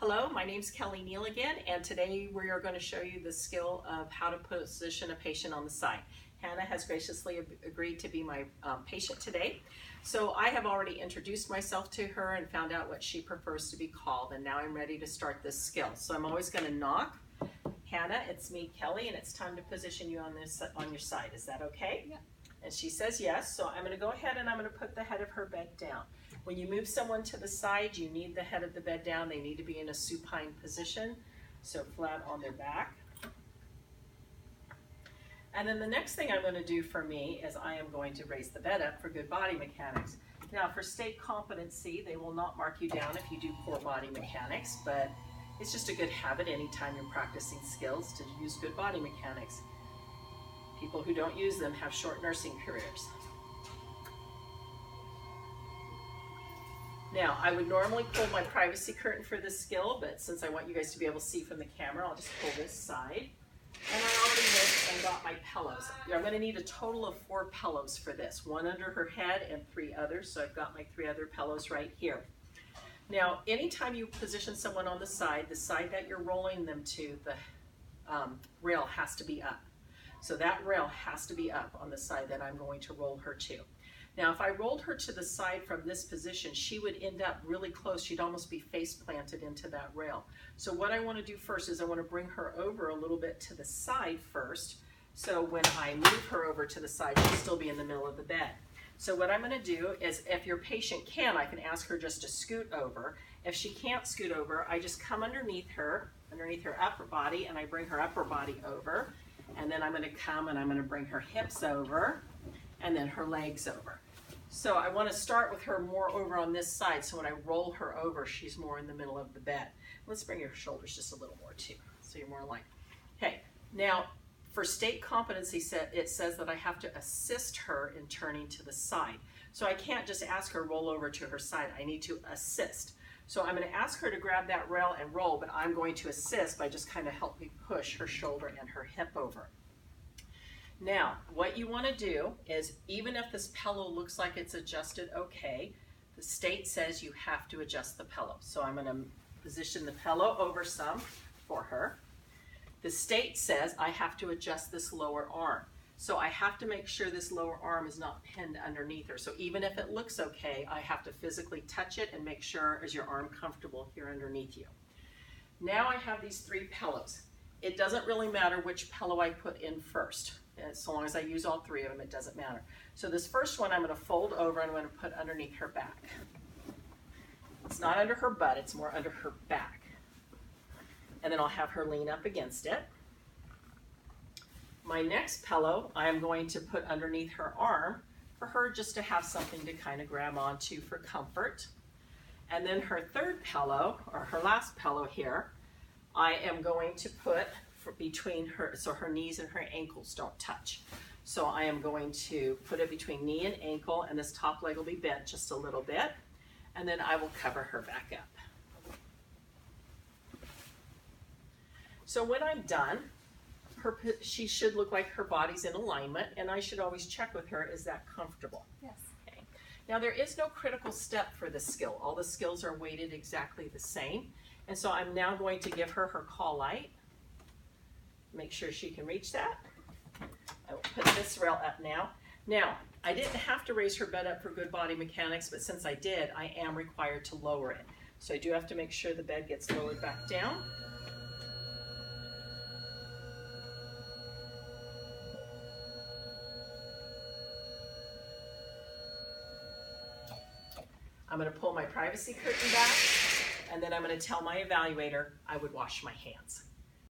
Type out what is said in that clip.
Hello, my name's Kelly Neal again, and today we are going to show you the skill of how to position a patient on the side. Hannah has graciously agreed to be my patient today. So I have already introduced myself to her and found out what she prefers to be called, and now I'm ready to start this skill. So I'm always going to knock. Hannah, it's me, Kelly, and it's time to position you on your side. Is that okay? Yeah. And she says yes, so I'm going to go ahead and I'm going to put the head of her bed down. When you move someone to the side, you need the head of the bed down. They need to be in a supine position, so flat on their back. And then the next thing I'm going to do for me is I am going to raise the bed up for good body mechanics. Now for state competency, they will not mark you down if you do poor body mechanics, but it's just a good habit anytime you're practicing skills to use good body mechanics. People who don't use them have short nursing careers. Now, I would normally pull my privacy curtain for this skill, but since I want you guys to be able to see from the camera, I'll just pull this side. And I already went and got my pillows. I'm going to need a total of 4 pillows for this, 1 under her head and 3 others, so I've got my 3 other pillows right here. Now, anytime you position someone on the side that you're rolling them to, the rail has to be up. So that rail has to be up on the side that I'm going to roll her to. Now, if I rolled her to the side from this position, she would end up really close. She'd almost be face planted into that rail. So what I want to do first is I want to bring her over a little bit to the side first. So when I move her over to the side, she'll still be in the middle of the bed. So what I'm going to do is, if your patient can, I can ask her just to scoot over. If she can't scoot over, I just come underneath her upper body, and I bring her upper body over. And then I'm going to come and I'm going to bring her hips over and then her legs over. So I want to start with her more over on this side, so when I roll her over, she's more in the middle of the bed. Let's bring your shoulders just a little more too, so you're more aligned. Okay, now for state competency, it says that I have to assist her in turning to the side. So I can't just ask her roll over to her side, I need to assist. So I'm going to ask her to grab that rail and roll, but I'm going to assist by just kind of helping push her shoulder and her hip over. Now, what you want to do is, even if this pillow looks like it's adjusted okay, the state says you have to adjust the pillow. So I'm going to position the pillow over some for her. The state says I have to adjust this lower arm. So I have to make sure this lower arm is not pinned underneath her. So even if it looks okay, I have to physically touch it and make sure, is your arm comfortable here underneath you. Now I have these 3 pillows. It doesn't really matter which pillow I put in first. So long as I use all 3 of them, it doesn't matter. So this first one I'm going to fold over and I'm going to put underneath her back. It's not under her butt, it's more under her back. And then I'll have her lean up against it. My next pillow I'm going to put underneath her arm for her just to have something to kind of grab onto for comfort. And then her 3rd pillow, or her last pillow here, I am going to put between her, so her knees and her ankles don't touch. So I am going to put it between knee and ankle, and this top leg will be bent just a little bit, and then I will cover her back up. So when I'm done, she should look like her body's in alignment, and I should always check with her, is that comfortable? Yes. Okay. Now there is no critical step for this skill. All the skills are weighted exactly the same. And so I'm now going to give her her call light. Make sure she can reach that. I will put this rail up now. Now, I didn't have to raise her bed up for good body mechanics, but since I did, I am required to lower it. So I do have to make sure the bed gets lowered back down. I'm going to pull my privacy curtain back, and then I'm going to tell my evaluator I would wash my hands.